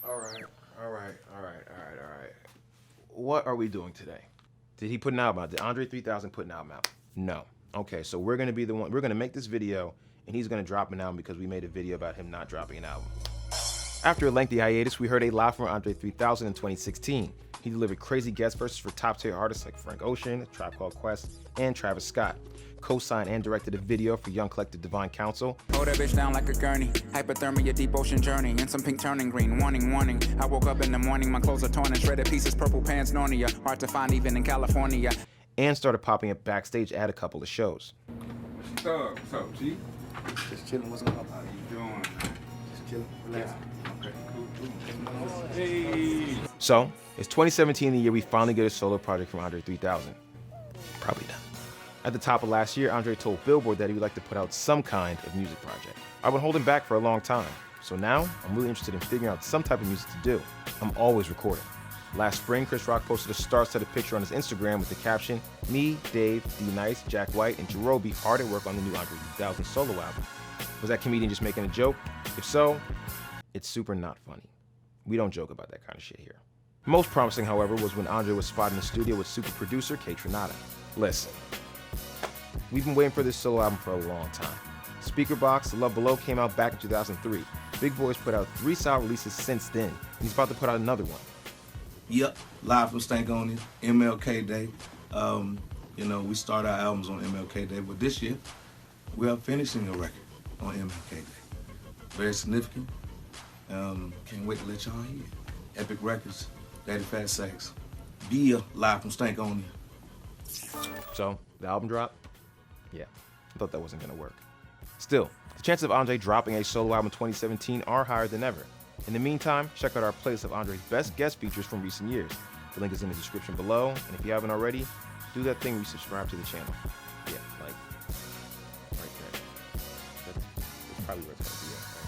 All right. What are we doing today? Did he put an album out? Did André 3000 put an album out? No. Okay, so we're gonna be the one, we're gonna make this video and he's gonna drop an album because we made a video about him not dropping an album. After a lengthy hiatus, we heard a lot from André 3000 in 2016. He delivered crazy guest verses for top-tier artists like Frank Ocean, A Tribe Called Quest, and Travis Scott. Co-signed and directed a video for Young Collective Divine Council. Hold that bitch down like a gurney. Hypothermia, deep ocean journey, and some pink turning green. Warning, warning. I woke up in the morning, my clothes are torn and shredded pieces, purple pants, Narnia. Hard to find even in California. And started popping up backstage at a couple of shows. What's up, G? Just chilling. What's going on? How you doing? Just chilling. Relaxing. Okay, cool. Hey. So, it's 2017, the year we finally get a solo project from André 3000. Probably not. At the top of last year, André told Billboard that he would like to put out some kind of music project. I've been holding back for a long time, so now I'm really interested in figuring out some type of music to do. I'm always recording. Last spring, Chris Rock posted a star-studded picture on his Instagram with the caption, "Me, Dave, D-Nice, Jack White, and Jerobi hard at work on the new André 3000 solo album." Was that comedian just making a joke? If so, it's super not funny. We don't joke about that kind of shit here. Most promising, however, was when André was spotted in the studio with super producer Kaytranada. Listen, we've been waiting for this solo album for a long time. Speakerbox, Love Below came out back in 2003. Big Boi's put out 3 solid releases since then, and he's about to put out another one. Yep, live from Stankonia, MLK Day. You know, we start our albums on MLK Day, but this year, we are finishing a record on MLK Day. Very significant. Can't wait to let y'all hear it. Epic Records, Daddy Fat Sax. Be live from Stankonia. So, the album drop? Yeah, I thought that wasn't gonna work. Still, the chances of André dropping a solo album in 2017 are higher than ever. In the meantime, check out our playlist of André's best guest features from recent years. The link is in the description below, and if you haven't already, do that thing where you subscribe to the channel. Yeah, like, right there. That's probably where it's gonna be at, right?